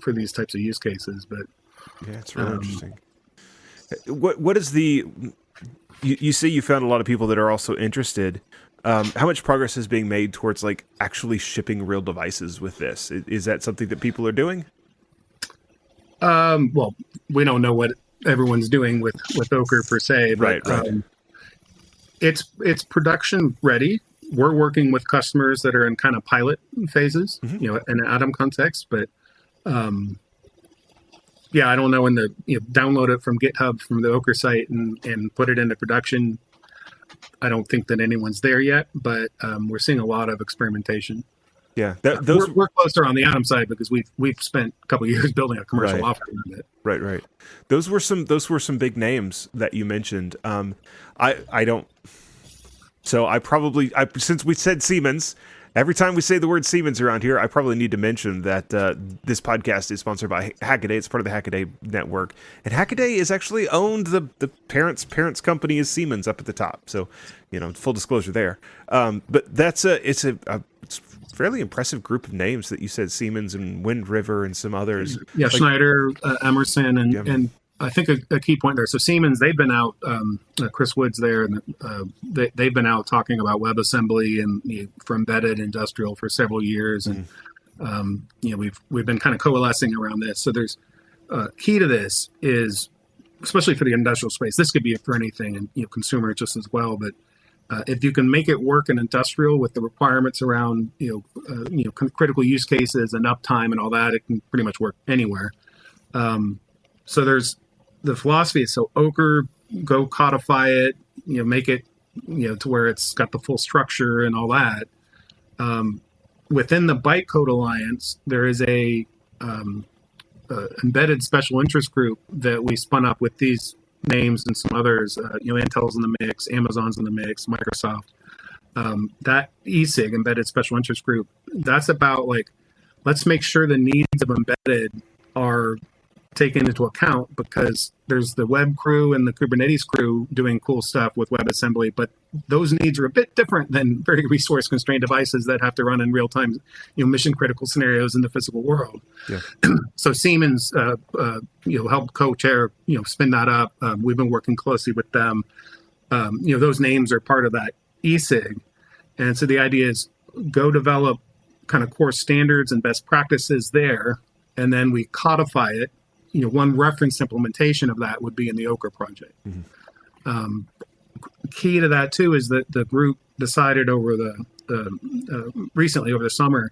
for these types of use cases. But yeah, it's really interesting. What is the? You say you found a lot of people that are also interested. How much progress is being made towards like actually shipping real devices with this? Is that something that people are doing? Well, we don't know what everyone's doing with Ocre per se, but right. It's production ready. We're working with customers that are in kind of pilot phases, Mm-hmm. in an Atom context, but I don't know when the download it from GitHub from the Ocre site and put it into production. I don't think that anyone's there yet, but we're seeing a lot of experimentation. Yeah, we're closer on the Atom side because we've spent a couple of years building a commercial Right. offering of it. Right. Those were some big names that you mentioned. I don't. So since we said Siemens, every time we say the word Siemens around here, I probably need to mention that this podcast is sponsored by Hackaday. It's part of the Hackaday network, and Hackaday is actually owned. The parents company is Siemens up at the top. So, full disclosure there. But that's it's fairly impressive group of names that you said: Siemens and Wind River and some others. Yeah, Schneider, Emerson, Yeah. and I think a key point there. So Siemens, they've been out. Chris Woods there, and they've been out talking about WebAssembly and for embedded industrial for several years, and we've been kind of coalescing around this. So there's key to this is, especially for the industrial space. This could be for anything, and consumer just as well. But if you can make it work in industrial with the requirements around critical use cases and uptime and all that, it can pretty much work anywhere. So there's the philosophy is Ocre, go codify it, make it to where it's got the full structure and all that. Within the Bytecode Alliance, there is a embedded special interest group that we spun up with these names and some others. Intel's in the mix, Amazon's in the mix, Microsoft. That ESIG, embedded special interest group, that's about let's make sure the needs of embedded are taken into account, because there's the web crew and the Kubernetes crew doing cool stuff with WebAssembly, but those needs are a bit different than very resource constrained devices that have to run in real time, mission critical scenarios in the physical world. Yeah. So Siemens, helped co-chair, spin that up. We've been working closely with them. Those names are part of that ESIG. And so the idea is go develop kind of core standards and best practices there, and then we codify it. One reference implementation of that would be in the Ocre project. Mm-hmm. Key to that too is that the group decided over recently over the summer,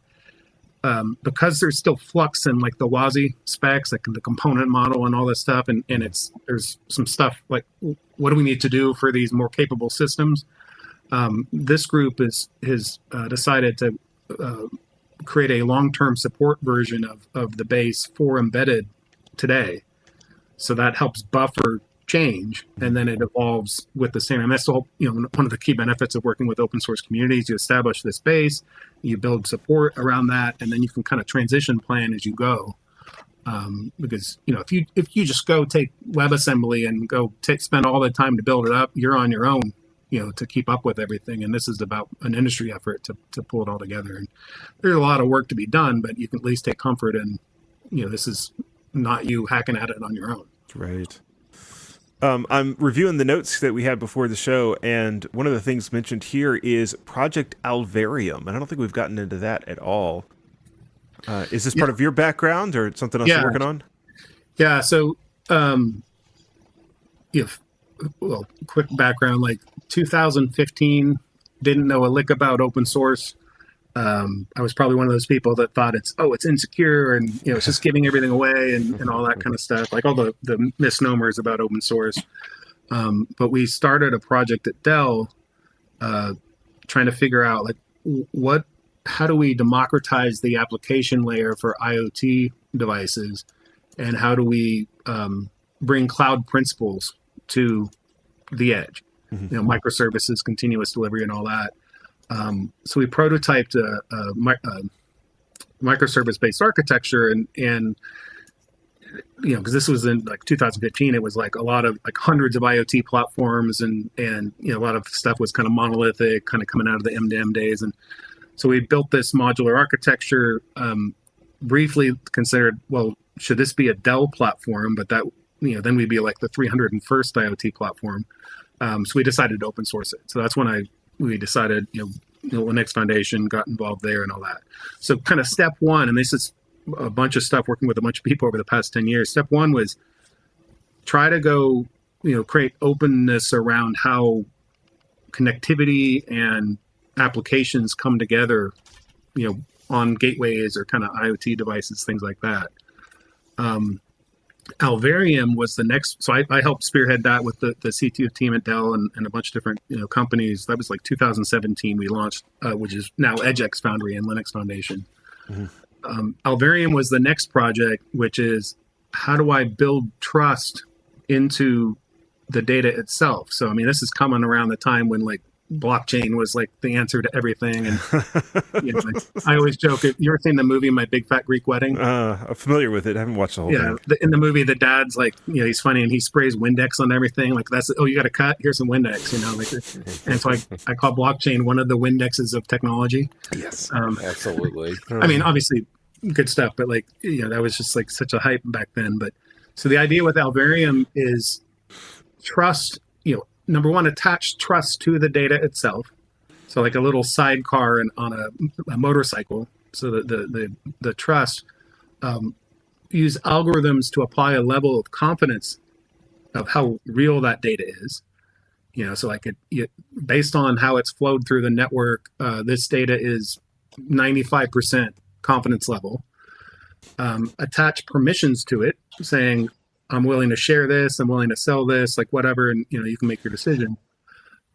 because there's still flux in the WASI specs, the component model and all this stuff, and there's some stuff like what do we need to do for these more capable systems. This group has decided to create a long-term support version of the base for embedded today. So that helps buffer change, and then it evolves with the same. And that's the whole, one of the key benefits of working with open source communities. You establish this base, you build support around that, and then you can kind of transition plan as you go. Because if you just go take WebAssembly and go spend all the time to build it up, you're on your own, to keep up with everything. And this is about an industry effort to pull it all together. And there's a lot of work to be done, but you can at least take comfort in, this is not you hacking at it on your own. Right. I'm reviewing the notes that we had before the show, and one of the things mentioned here is Project Alvarium. And I don't think we've gotten into that at all. Is this part of your background or something else you're working on? Yeah. So, quick background, 2015, didn't know a lick about open source. I was probably one of those people that thought it's insecure and it's just giving everything away and all that kind of stuff, all the misnomers about open source. But we started a project at Dell, trying to figure out how do we democratize the application layer for IoT devices, and how do we bring cloud principles to the edge, microservices, continuous delivery, and all that. So we prototyped a microservice-based architecture, and because this was in like 2015, it was like a lot of like hundreds of IoT platforms, and a lot of stuff was kind of monolithic, kind of coming out of the M2M days. And so we built this modular architecture, briefly considered, well, should this be a Dell platform? But that, then we'd be like the 301st IoT platform. So we decided to open source it. So that's when we decided, Linux Foundation got involved there and all that. So kind of step one, and this is a bunch of stuff working with a bunch of people over the past 10 years. Step one was try to go, create openness around how connectivity and applications come together, on gateways or kind of IoT devices, things like that. Alvarium was the next, so I helped spearhead that with the CTO team at Dell and a bunch of different companies. That was like 2017 we launched, which is now EdgeX Foundry and Linux Foundation. Mm-hmm. Alvarium was the next project, which is how do I build trust into the data itself? So, this is coming around the time when like blockchain was like the answer to everything. And I always joke, you ever seen the movie My Big Fat Greek Wedding? I'm familiar with it. I haven't watched the whole thing. In the movie, the dad's like, he's funny and he sprays Windex on everything. Like that's, you got to cut, here's some Windex, and so I call blockchain one of the Windexes of technology. Yes, absolutely. Obviously good stuff, but like, that was just like such a hype back then. But so the idea with Alvarium is trust, number one, attach trust to the data itself. So like a little sidecar on a motorcycle. So the trust, use algorithms to apply a level of confidence of how real that data is. So like based on how it's flowed through the network, this data is 95% confidence level. Attach permissions to it, saying, I'm willing to share this, I'm willing to sell this, like whatever, and you can make your decision.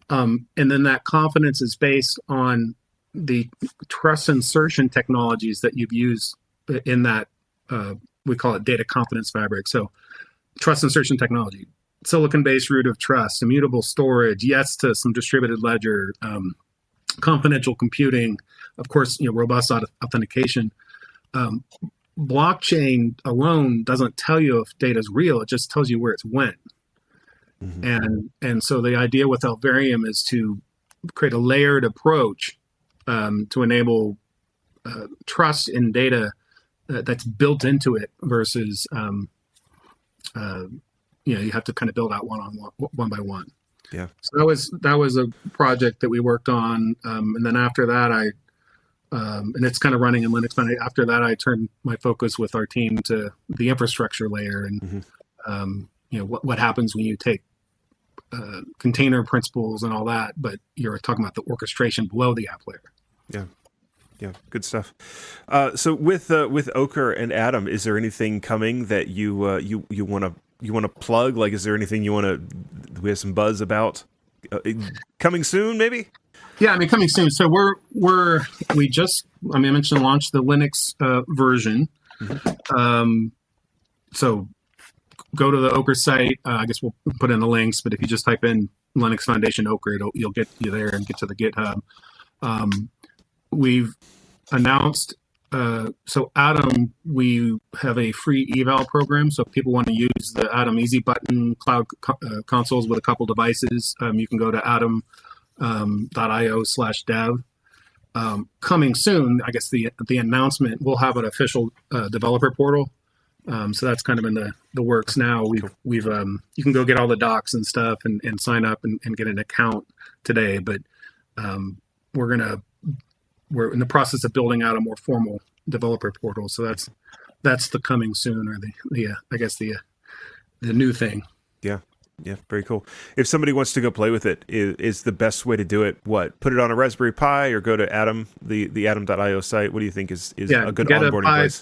And then that confidence is based on the trust insertion technologies that you've used in that, we call it data confidence fabric. So trust insertion technology, silicon-based root of trust, immutable storage, yes to some distributed ledger, confidential computing, of course, robust authentication. Blockchain alone doesn't tell you if data is real; it just tells you where it's went. Mm-hmm. And so the idea with Alvarium is to create a layered approach to enable trust in data that's built into it versus you have to kind of build out one by one. Yeah. So that was a project that we worked on, and then after that and it's kind of running in Linux. But after that, I turned my focus with our team to the infrastructure layer, and what happens when you take container principles and all that, but you're talking about the orchestration below the app layer. Yeah, good stuff. So with Ocre and Atom, is there anything coming that you want to plug? Like, is there anything we have some buzz about coming soon? Maybe. Yeah, coming soon. So we just, I mentioned launched the Linux version. Mm-hmm. So go to the Ocre site. I guess we'll put in the links, but if you just type in Linux Foundation Ocre, you'll get you there and get to the GitHub. We've announced, so Atom, we have a free eval program. So if people want to use the Atom Easy Button cloud consoles with a couple devices, you can go to atom.io/dev. Coming soon, I guess the announcement, we'll have an official developer portal. So that's kind of in the works now. We've you can go get all the docs and stuff and sign up and get an account today, but we're in the process of building out a more formal developer portal. So that's the coming soon, or the new thing. Yeah, very cool. If somebody wants to go play with it, is the best way to do it what? Put it on a Raspberry Pi or go to Atom, the atom.io site? What do you think is a good onboarding place?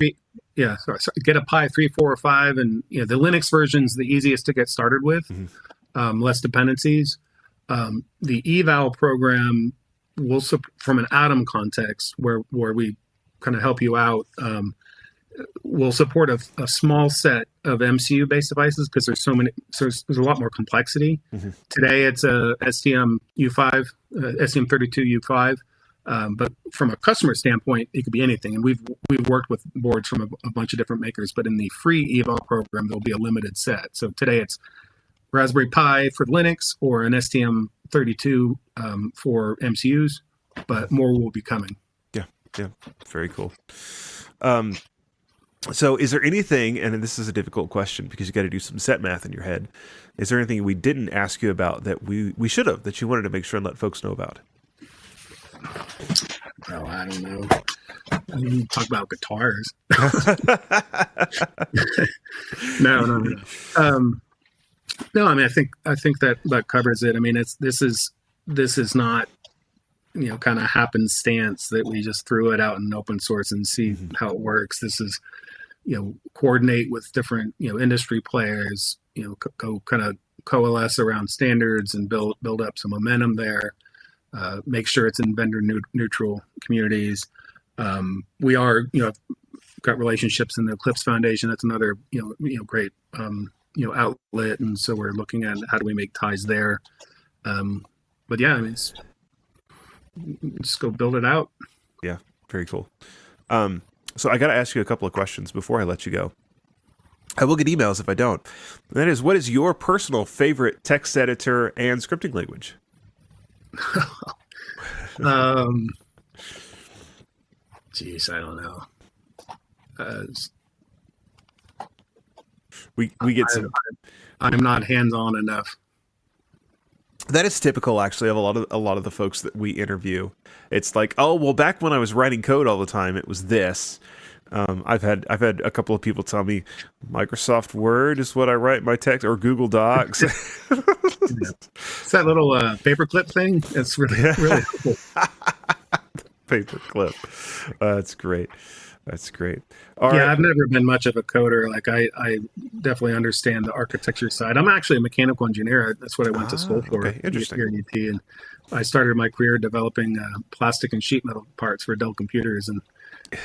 Get a Pi 3, 4, or 5, and the Linux version is the easiest to get started with, less dependencies. The eval program will, from an Atom context, where we kind of help you out, will support a small set of MCU-based devices because there's so many. So there's a lot more complexity. Mm-hmm. Today it's a STM32U5. But from a customer standpoint, it could be anything. And we've worked with boards from a bunch of different makers, but in the free eval program, there'll be a limited set. So today it's Raspberry Pi for Linux or an STM32 for MCUs, but more will be coming. Yeah, very cool. So is there anything, and this is a difficult question because you got to do some set math in your head, is there anything we didn't ask you about that we should have, that you wanted to make sure and let folks know about? Oh, I don't know. I mean, talk about guitars. No. No, I mean, I think that covers it. I mean, this is not, kind of happenstance that we just threw it out in open source and see how it works. This is, coordinate with different, industry players, go kind of coalesce around standards and build up some momentum there. Make sure it's in vendor neutral communities. We are, got relationships in the Eclipse Foundation. That's another, great, outlet. And so we're looking at how do we make ties there. But yeah, I mean, just go build it out. Yeah, very cool. So I got to ask you a couple of questions before I let you go. I will get emails if I don't. And that is, what is your personal favorite text editor and scripting language? Geez, I don't know. We get some. I'm not hands-on enough. That is typical, actually, of a lot of the folks that we interview. It's like, oh, well, back when I was writing code all the time, it was this. I've had a couple of people tell me Microsoft Word is what I write my text, or Google Docs. It's that little paperclip thing. It's really cool. Paperclip. That's great. That's great. All yeah, right. I've never been much of a coder. Like I definitely understand the architecture side. I'm actually a mechanical engineer. That's what I went to school for. Okay, interesting. Here at UT, and I started my career developing plastic and sheet metal parts for Dell computers, and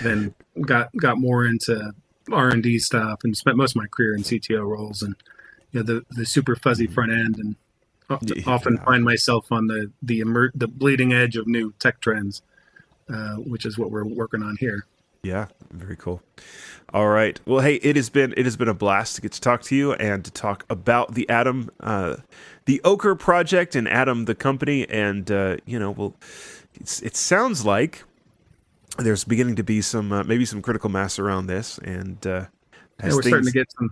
then got more into R&D stuff, and spent most of my career in CTO roles, and the super fuzzy front end, and often find myself on the bleeding edge of new tech trends, which is what we're working on here. Yeah, very cool. All right. Well, hey, it has been a blast to get to talk to you and to talk about the Atom, the Ocre project, and Atom the company. And well, it sounds like there's beginning to be some maybe some critical mass around this, and we're starting to get some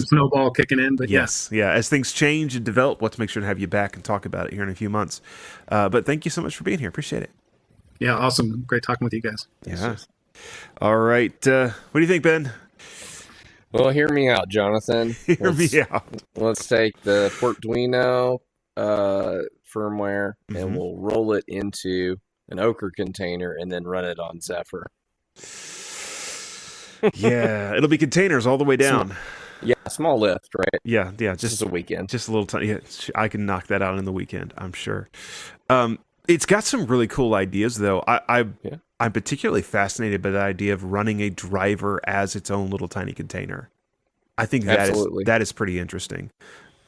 snowball kicking in. But yes, as things change and develop, let's make sure to have you back and talk about it here in a few months. But thank you so much for being here. Appreciate it. Yeah, awesome. Great talking with you guys. Yeah. All right. What do you think, Ben? Well, hear me out, Jonathan. Hear me out. Let's take the Arduino firmware and we'll roll it into an Ocre container and then run it on Zephyr. Yeah, it'll be containers all the way down. Small lift, right? Yeah. Just a weekend. Just a little tiny. Yeah, I can knock that out in the weekend, I'm sure. It's got some really cool ideas, though. I'm particularly fascinated by the idea of running a driver as its own little tiny container. I think that is pretty interesting.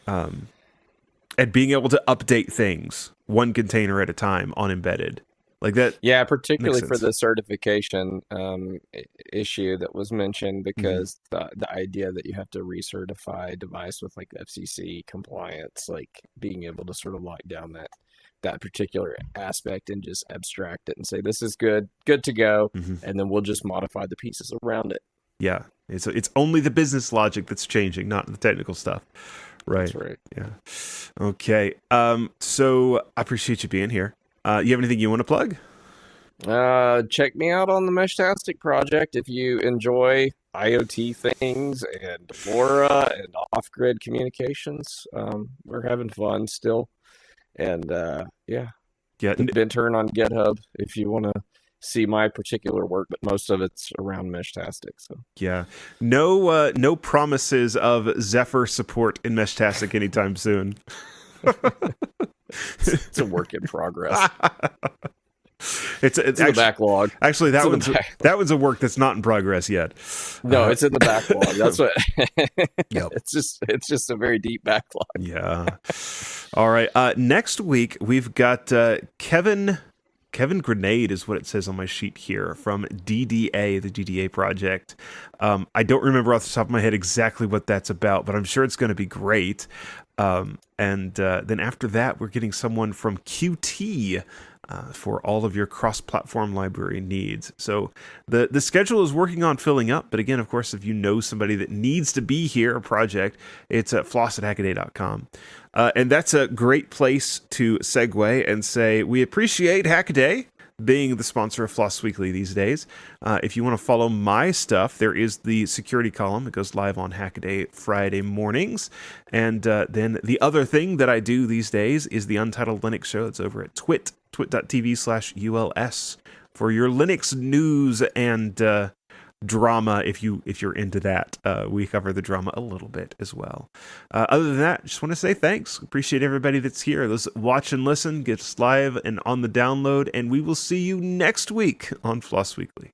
And being able to update things one container at a time on embedded. Like that. Yeah, particularly for the certification issue that was mentioned, because the idea that you have to recertify a device with like FCC compliance, like being able to sort of lock down that particular aspect and just abstract it and say, this is good to go. And then we'll just modify the pieces around it. Yeah. It's only the business logic that's changing, not the technical stuff. Right. That's right. Yeah. Okay. So I appreciate you being here. You have anything you want to plug? Check me out on the Meshtastic project if you enjoy IoT things and LoRa and off-grid communications. We're having fun still. And Intern on GitHub if you want to see my particular work, but most of it's around Meshtastic. So yeah, no promises of Zephyr support in Meshtastic anytime soon. It's a work in progress. It's in the backlog. Actually, that one's a work that's not in progress yet. No, it's in the backlog. That's what. Yep. It's just a very deep backlog. Yeah. All right. Next week we've got Kevin Kevin Grenade is what it says on my sheet here from DDA, the DDA project. I don't remember off the top of my head exactly what that's about, but I'm sure it's going to be great. And then after that, we're getting someone from QT for all of your cross-platform library needs. So the schedule is working on filling up. But again, of course, if you know somebody that needs to be here, a project, it's at floss@hackaday.com. And that's a great place to segue and say, we appreciate Hackaday being the sponsor of Floss Weekly these days. If you want to follow my stuff, there is the security column. It goes live on Hackaday Friday mornings. And then the other thing that I do these days is the Untitled Linux Show. It's over at twit.tv/ULS for your Linux news and drama, if you're into that. We cover the drama a little bit as well. Other than that, just want to say thanks. Appreciate everybody that's here. Those watch and listen, get us live and on the download, and we will see you next week on Floss Weekly.